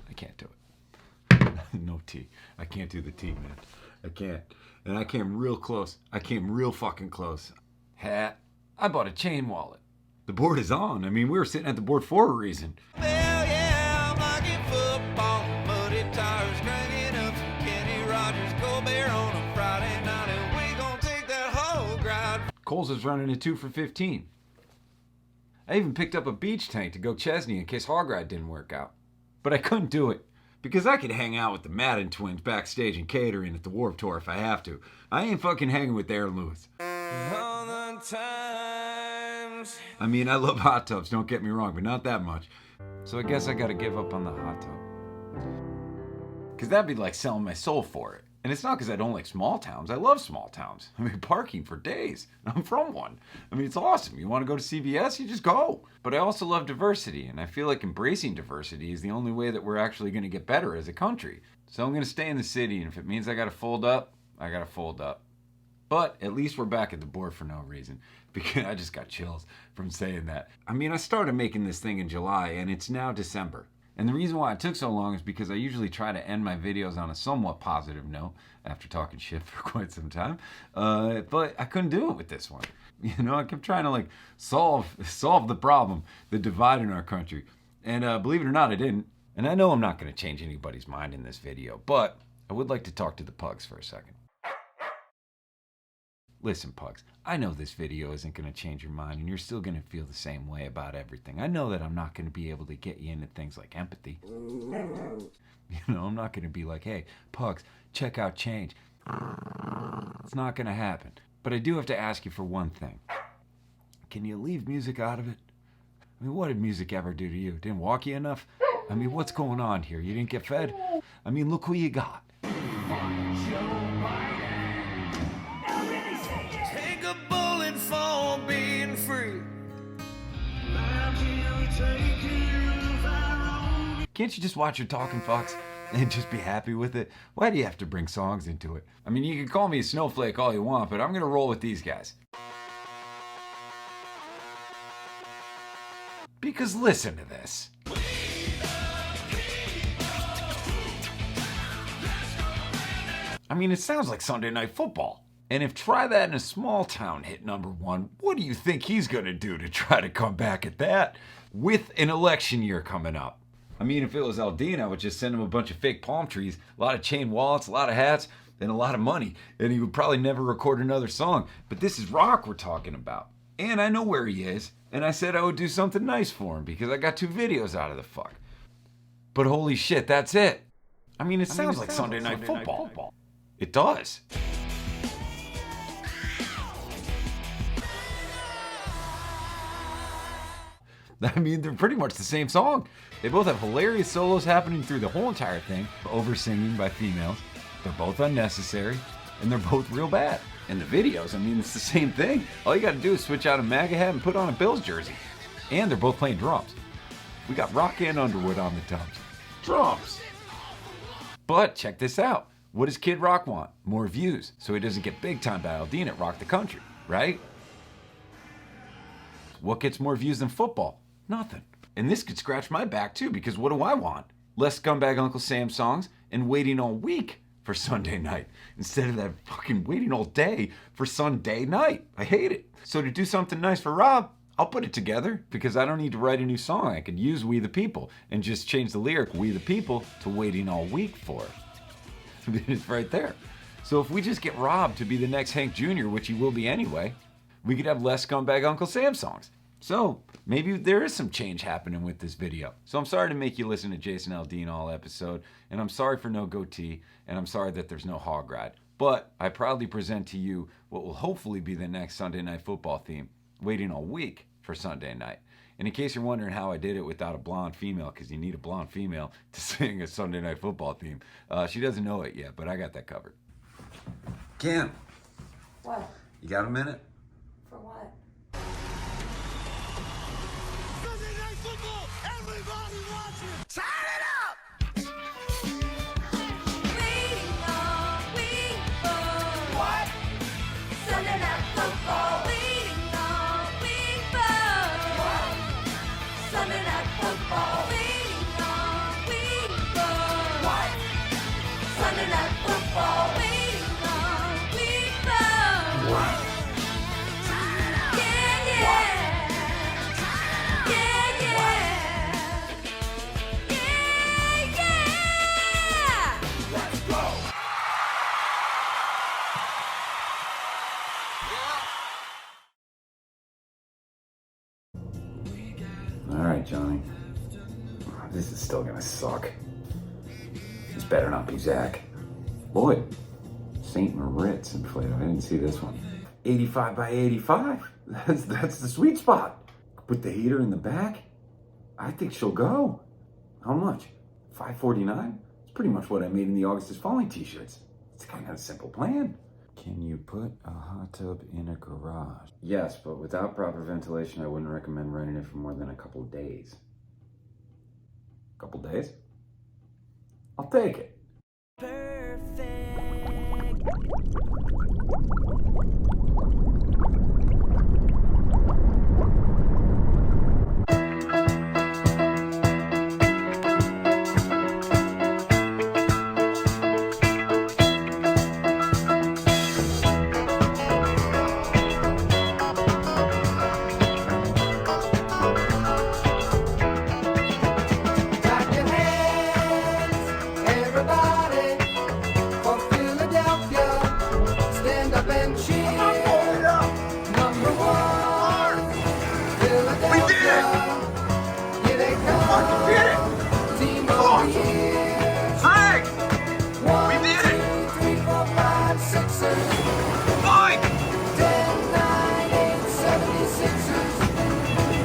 I can't do it. No T. I can't do the T, man. I can't. And I came real close. I came real fucking close. Hat. I bought a chain wallet. The board is on. I mean, we were sitting at the board for a reason. Coles was running a 2 for 15. I even picked up a beach tank to go Chesney in case Hog Ride didn't work out. But I couldn't do it. Because I could hang out with the Madden twins backstage and catering at the Warped Tour if I have to. I ain't fucking hanging with Aaron Lewis. I mean, I love hot tubs, don't get me wrong, but not that much. So I guess I gotta give up on the hot tub. Because that'd be like selling my soul for it. And it's not because I don't like small towns. I love small towns. I mean, parking for days. I'm from one. I mean, it's awesome. You want to go to CVS? You just go. But I also love diversity, and I feel like embracing diversity is the only way that we're actually going to get better as a country. So I'm going to stay in the city, and if it means I got to fold up, I got to fold up. But at least we're back at the board for no reason, because I just got chills from saying that. I mean, I started making this thing in July, and it's now December. And the reason why it took so long is because I usually try to end my videos on a somewhat positive note after talking shit for quite some time. But I couldn't do it with this one. You know, I kept trying to like solve the problem, the divide in our country. And believe it or not, I didn't. And I know I'm not going to change anybody's mind in this video, but I would like to talk to the pugs for a second. Listen, pugs, I know this video isn't going to change your mind and you're still going to feel the same way about everything. I know that I'm not going to be able to get you into things like empathy. You know, I'm not going to be like, hey, pugs, check out change. It's not going to happen. But I do have to ask you for one thing. Can you leave music out of it? I mean, what did music ever do to you? Didn't walk you enough? I mean, what's going on here? You didn't get fed? I mean, look who you got. Take a bullet for being free. Can't you just watch your talking fox and just be happy with it? Why do you have to bring songs into it? I mean, you can call me a snowflake all you want, but I'm gonna roll with these guys. Because listen to this. I mean, it sounds like Sunday Night Football. And if Try That in a Small Town hit #1, what do you think he's gonna do to try to come back at that with an election year coming up? I mean, if it was Aldean, I would just send him a bunch of fake palm trees, a lot of chain wallets, a lot of hats, and a lot of money, and he would probably never record another song. But this is rock we're talking about. And I know where he is, and I said I would do something nice for him because I got 2 videos out of the fuck. But holy shit, that's it. I mean, it sounds like Sunday Night Football. It does. I mean, they're pretty much the same song. They both have hilarious solos happening through the whole entire thing, over singing by females. They're both unnecessary, and they're both real bad. And the videos, I mean, it's the same thing. All you gotta do is switch out a MAGA hat and put on a Bills jersey. And they're both playing drums. We got Rock and Underwood on the drums. Drums! But check this out. What does Kid Rock want? More views, so he doesn't get big time by Aldean at Rock the Country, right? What gets more views than football? Nothing. And this could scratch my back too, because what do I want? Less Scumbag Uncle Sam songs and waiting all week for Sunday night instead of that fucking waiting all day for Sunday night. I hate it. So to do something nice for Rob, I'll put it together because I don't need to write a new song. I could use We the People and just change the lyric We the People to waiting all week for. It's right there. So if we just get Rob to be the next Hank Jr., which he will be anyway, we could have less Scumbag Uncle Sam songs. So maybe there is some change happening with this video. So I'm sorry to make you listen to Jason Aldean all episode, and I'm sorry for no goatee, and I'm sorry that there's no hog ride. But I proudly present to you what will hopefully be the next Sunday Night Football theme, waiting all week for Sunday night. And in case you're wondering how I did it without a blonde female, because you need a blonde female to sing a Sunday Night Football theme, she doesn't know it yet, but I got that covered. Kim. What? You got a minute? For what? Sunday Night Football, everybody watching. Turn it up! Waiting all week for what? Sunday Night Football. Waiting all week for what? Sunday Night Football. Waiting all week for what? Sunday Night Football. Waiting all week for what? Yeah, yeah. Yeah, yeah. Yeah, yeah. Let's go. All right, Johnny. This is still gonna suck. This better not be Zach. Boy, St. Moritz inflated. I didn't see this one. 85 by 85. That's the sweet spot. Put the heater in the back. I think she'll go. How much? $5.49? It's pretty much what I made in the August is Falling t-shirts. It's kind of a simple plan. Can you put a hot tub in a garage? Yes, but without proper ventilation, I wouldn't recommend renting it for more than a couple of days. Couple days? I'll take it. Clap your hands, everybody, for Philadelphia. Stand up and cheer. Number one, Philadelphia. Here they come. Team of the year. Frank! 1, 2, 3, 4, 5, 6ers. 10, 9, 8, 76ers.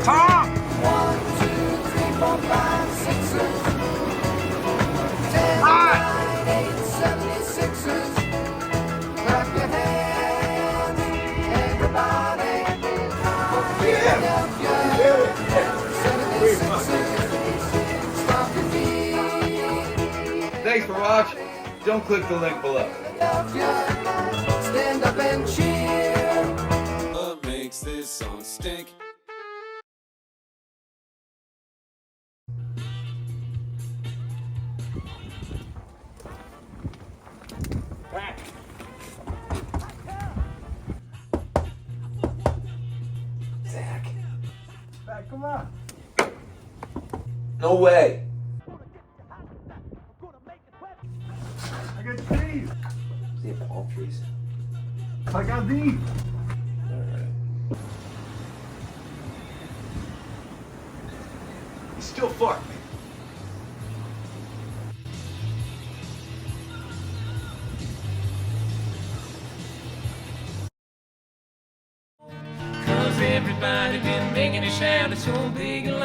Tom! 1, 2, 3, 4, 5, 6ers. 10, 9, 8, 76ers. Clap your hands, everybody, for Philadelphia. 76ers. Stop your feet. Thanks for watching. Don't click the link below. Philadelphia. Stand up and cheer. What makes this song stink? Zach. Back, come on. No way. I got these. See a palm trees? I got these. You still fuck me. Cause everybody been making it sound so big and